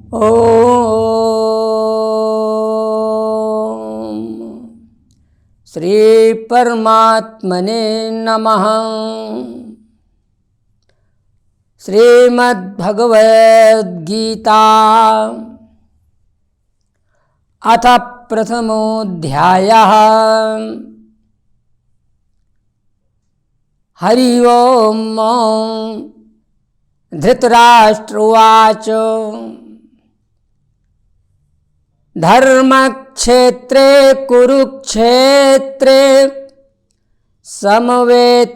ओम श्री परमात्मने नमः। श्रीमद्भगवद्गीता अथ प्रथमोऽध्यायः। हरि ओम। धृतराष्ट्र उवाच धर्मक्षेत्रे कुरुक्षेत्रे समवेतायुयुत्सवः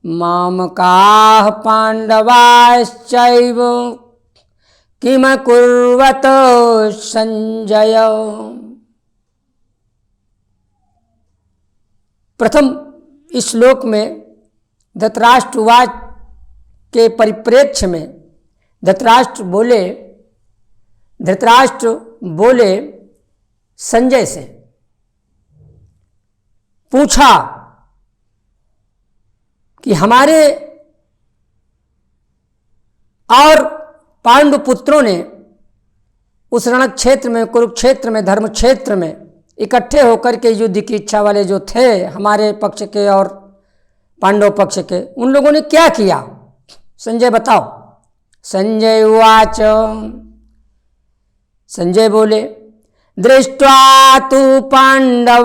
मामकाः पाण्डवाश्चैव किमकुर्वत संजय। प्रथम इस श्लोक में धृतराष्ट्र उवाच के परिप्रेक्ष्य में धृतराष्ट्र बोले संजय से, पूछा कि हमारे और पांडु पुत्रों ने उस रण क्षेत्र में, कुरुक्षेत्र में, धर्म क्षेत्र में इकट्ठे होकर के युद्ध की इच्छा वाले जो थे, हमारे पक्ष के और पांडव पक्ष के, उन लोगों ने क्या किया? संजय बताओ। संजय उवाच, संजय बोले दृष्ट्वा तु पाण्डवानीकं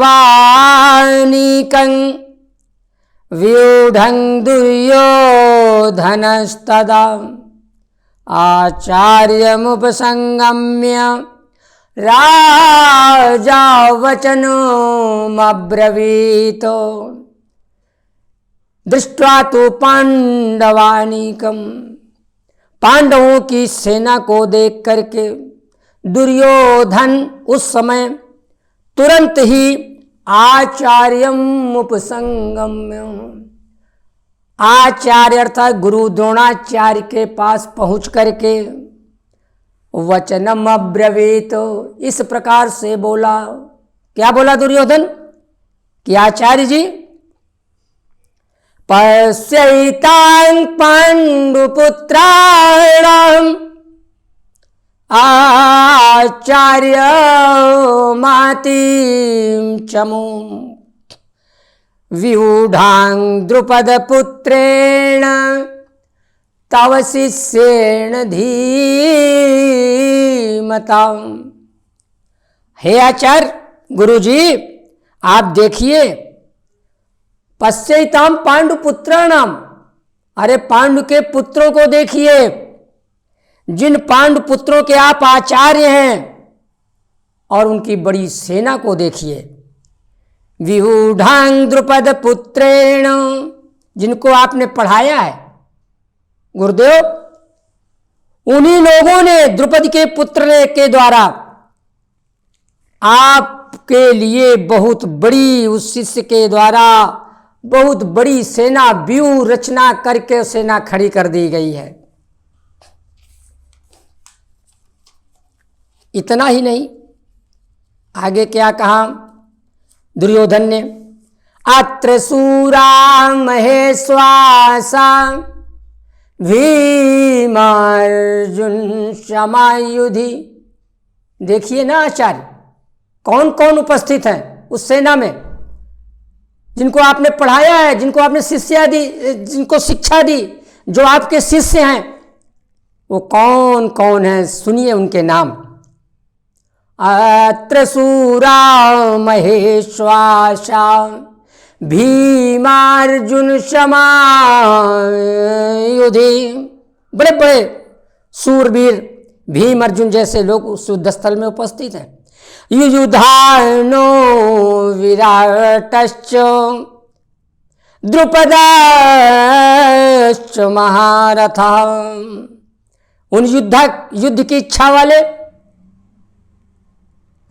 व्यूढं दुर्योधनस्तदा आचार्यमुपसंगम्य राजा वचनमब्रवीत। दृष्ट्वा तु पाण्डवानीकं, पांडवों की सेना को देख करके दुर्योधन उस समय तुरंत ही आचार्यम उपसंगम्य, आचार्य अर्थात गुरु द्रोणाचार्य के पास पहुंच करके वचनम अब्रवीत, इस प्रकार से बोला। क्या बोला दुर्योधन? कि आचार्य जी, पश्यैतां पाण्डुपुत्राणाम् आचार्य मातीं चमूं व्यूढां द्रुपदपुत्रेण तव शिष्येण धीमताम्। हे आचार्य, गुरुजी आप देखिए, पश्यैताम पांडुपुत्राणाम, अरे पांडु के पुत्रों को देखिए, जिन पांडु पुत्रों के आप आचार्य हैं, और उनकी बड़ी सेना को देखिए। व्यूढां द्रुपद पुत्रेण, जिनको आपने पढ़ाया है गुरुदेव, उन्हीं लोगों ने, द्रुपद के पुत्र के द्वारा आपके लिए बहुत बड़ी, उस शिष्य के द्वारा बहुत बड़ी सेना, व्यूह रचना करके सेना खड़ी कर दी गई है। इतना ही नहीं, आगे क्या कहा दुर्योधन ने? अत्र शूरा महेश्वासा भीमार्जुन समायुधि। देखिए ना आचार्य, कौन कौन उपस्थित हैं उस सेना में, जिनको आपने पढ़ाया है, जिनको आपने शिक्षा दी, जिनको शिक्षा दी, जो आपके शिष्य हैं, वो कौन कौन हैं? सुनिए उनके नाम। अत्र शूरा महेश्वासा भीमार्जुन समायुधि। बड़े बड़े सूरवीर भीम अर्जुन जैसे लोग उस युद्ध स्थल में उपस्थित हैं। युयुधानो विराटश्च द्रुपदश्च महारथा। उन युद्ध की इच्छा वाले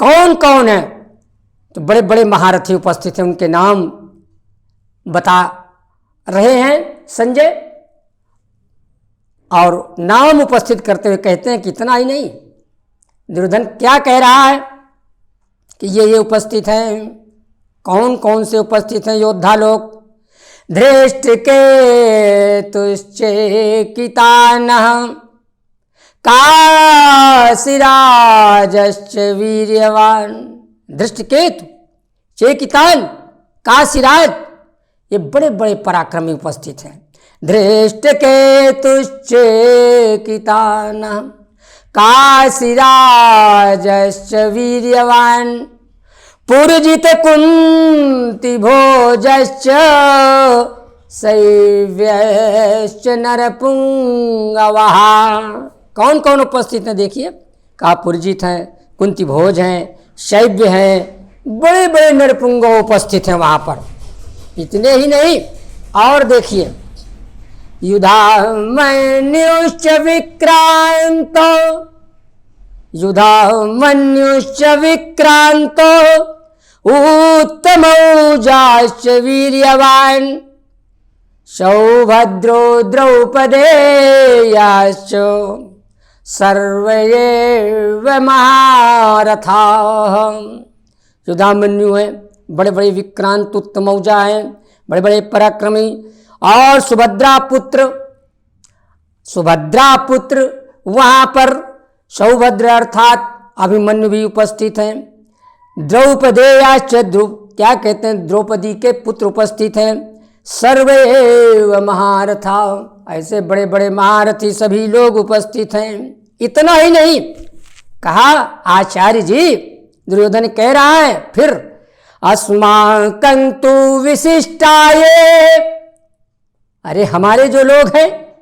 कौन कौन है? तो बड़े बड़े महारथी उपस्थित हैं, उनके नाम बता रहे हैं संजय, और नाम उपस्थित करते हुए कहते हैं कि इतना ही नहीं, दुर्योधन क्या कह रहा है कि ये उपस्थित हैं। कौन कौन से उपस्थित हैं योद्धा लोग? धृष्टकेतु केतुश्चेकितानः काशीराजश्च वीर्यवान। धृष्टकेतु, चेकितान, काशीराज, ये बड़े बड़े पराक्रमी उपस्थित हैं। धृष्टकेतुश्चेकितानः काशीराजश्च वीर्यवान पुरजित कुंती भोजश्च शैव्यश्च नरपुंगवः। कौन कौन उपस्थित हैं देखिए, का पुरजित हैं, कुंती भोज हैं, शैव्य हैं, बड़े बड़े नरपुंग उपस्थित हैं वहाँ पर। इतने ही नहीं, और देखिए युधामन्युश्च विक्रांतो, युधामन्युश्च विक्रांतो उत्तमौजाश्च वीर्यवान सौभद्रो द्रौपदेयाश्च सर्वैव महारथाः। युधामन्यु हैं, बड़े बड़े विक्रांत उत्तमौजा हैं, बड़े बड़े पराक्रमी, और सुभद्रा पुत्र वहाँ पर सौभद्र अर्थात अभिमन्यु भी उपस्थित हैं। द्रौपदेयाश्च, क्या कहते हैं, द्रौपदी के पुत्र उपस्थित हैं। सर्वैव महारथा, ऐसे बड़े बड़े महारथी सभी लोग उपस्थित हैं। इतना ही नहीं, कहा आचार्य जी, दुर्योधन कह रहा है फिर, अस्माकं तु विशिष्टाये, अरे हमारे जो लोग हैं,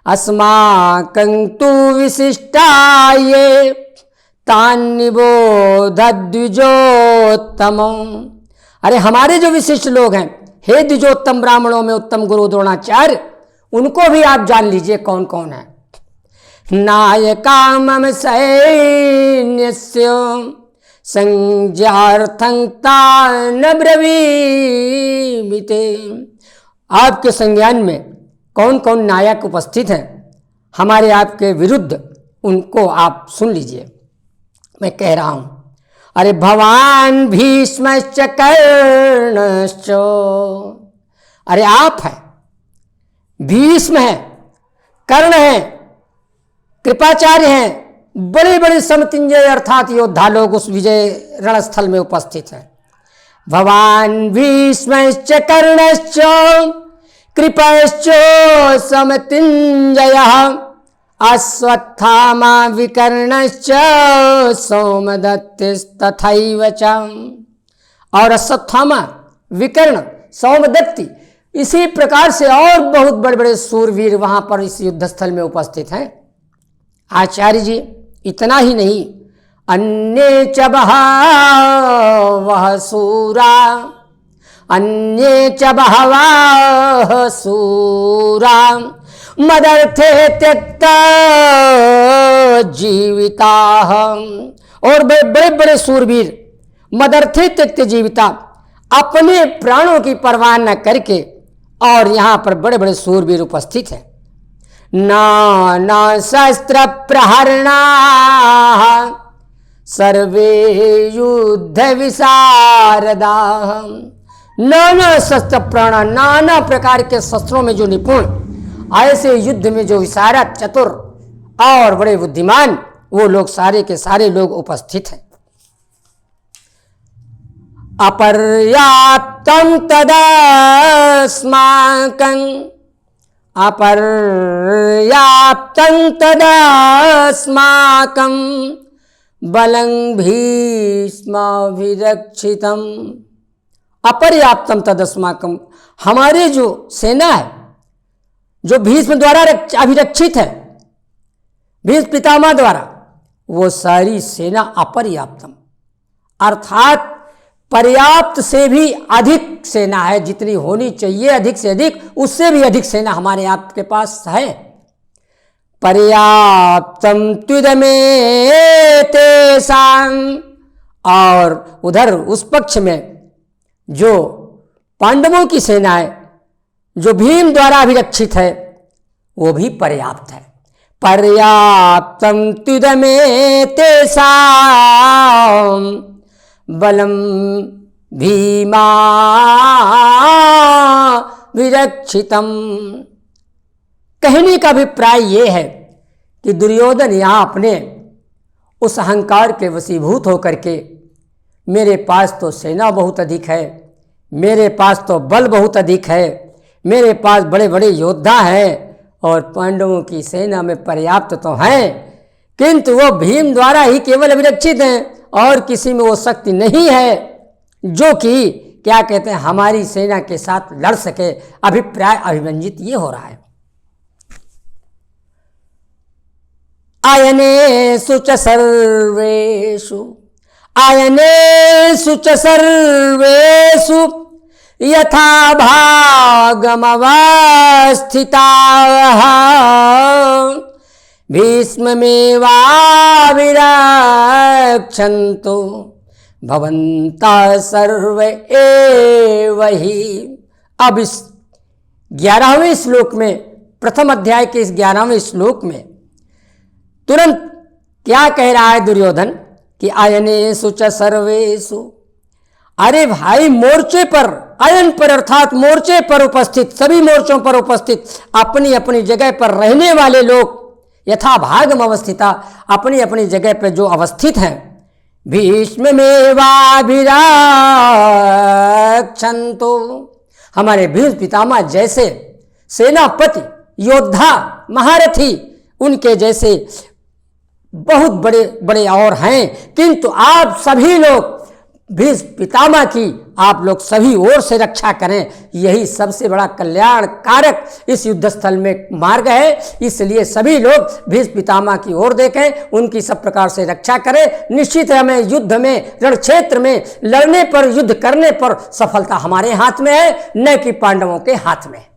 अस्माकं तु विशिष्टाये तान्निबोधद्विजोत्तमम्। अरे हमारे जो विशिष्ट लोग हैं, हे द्विजोत्तम ब्राह्मणों में उत्तम गुरु द्रोणाचार्य, उनको भी आप जान लीजिए कौन कौन है। नायका मम सैन्यस्य संज्ञार्थं तान् ब्रवीमि। आपके संज्ञान में कौन कौन नायक उपस्थित हैं हमारे आपके विरुद्ध, उनको आप सुन लीजिए। मैं कह रहा हूं, अरे भवान भीष्मश्च कर्णश्च, अरे आप हैं, भीष्म हैं, कर्ण हैं, कृपाचार्य हैं, बड़े बड़े समतिंजय अर्थात योद्धा लोग उस विजय रणस्थल में उपस्थित हैं। भवान भीष्मश्च कर्णश्च कृपश्च समतिंजयः अश्वत्थामा विकर्णश्च सोमदत्तिस्तथैव च। और अश्वत्थामा, विकर्ण, सोमदत्ति, इसी प्रकार से और बहुत बड़े बड़े सूरवीर वहां पर इस युद्धस्थल में उपस्थित हैं। आचार्य जी, इतना ही नहीं, अन्ये च बहवः सूरा, अन्ये च बहवः सूरा मदर्थे त्यक्ता जीविताः। और बड़े बड़े सूरवीर मदर्थे त्यक्त जीविता, अपने प्राणों की परवाह न करके, और यहाँ पर बड़े बड़े सूरवीर उपस्थित हैं। नाना शस्त्र प्रहरणाः सर्वे युद्ध विशारदाः। नाना शस्त्र प्राण, नाना प्रकार के शस्त्रों में जो निपुण, ऐसे युद्ध में जो विशारद, चतुर और बड़े बुद्धिमान, वो लोग सारे के सारे लोग उपस्थित हैं। अपर्याप्तं तदस्माकं, अपर्याप्तं तदस्माकं बलं भीष्माभिरक्षितम्। अपर्याप्तम तदस्माकम, हमारे जो सेना है, जो भीष्म द्वारा अभिरक्षित है, भीष्म पितामह द्वारा, वो सारी सेना अपर्याप्तम, अर्थात पर्याप्त से भी अधिक सेना है। जितनी होनी चाहिए अधिक से अधिक, उससे भी अधिक सेना हमारे आपके पास है। पर्याप्तम त्विदमेतेषां, और उधर उस पक्ष में जो पांडवों की सेना है, जो भीम द्वारा अभिरक्षित है, वो भी पर्याप्त है। पर्याप्तम त्विदमेतेषां बलम भीमा विरक्षितम। कहने का अभिप्राय ये है कि दुर्योधन यहाँ अपने उस अहंकार के वशीभूत होकर के मेरे पास तो सेना बहुत अधिक है, मेरे पास तो बल बहुत अधिक है, मेरे पास बड़े बड़े योद्धा हैं और पांडवों की सेना में पर्याप्त तो हैं, किंतु वो भीम द्वारा ही केवल अभिरक्षित हैं और किसी में वो शक्ति नहीं है जो कि क्या कहते हैं हमारी सेना के साथ लड़ सके। अभिप्राय अभिमंजित ये हो रहा है। आयनेषु च सर्वेषु आयनेषु च सर्वेषु यथा भागमवस्थिताः भीष्ममेवाभिरक्षन्तु भवन्तः सर्वे एव हि। अब इस 11वें श्लोक में, प्रथम अध्याय के इस 11वें श्लोक में तुरंत क्या कह रहा है दुर्योधन कि आयनेषु च सर्वेषु, अरे भाई मोर्चे पर, आयन पर अर्थात मोर्चे पर उपस्थित, सभी मोर्चों पर उपस्थित अपनी अपनी जगह पर रहने वाले लोग, यथा भागम अवस्थिता, अपनी अपनी जगह पर जो अवस्थित हैं, भीष्ममेवाभिरक्षन्तु, हमारे भीष्म पितामह जैसे सेनापति, योद्धा, महारथी, उनके जैसे बहुत बड़े बड़े और हैं, किंतु आप सभी लोग भीष्म पितामह की आप लोग सभी ओर से रक्षा करें। यही सबसे बड़ा कल्याण कारक इस युद्ध स्थल में मार्ग है। इसलिए सभी लोग भीष्म पितामह की ओर देखें, उनकी सब प्रकार से रक्षा करें। निश्चित है हमें युद्ध में, रण क्षेत्र में लड़ने पर, युद्ध करने पर सफलता हमारे हाथ में है, न कि पांडवों के हाथ में।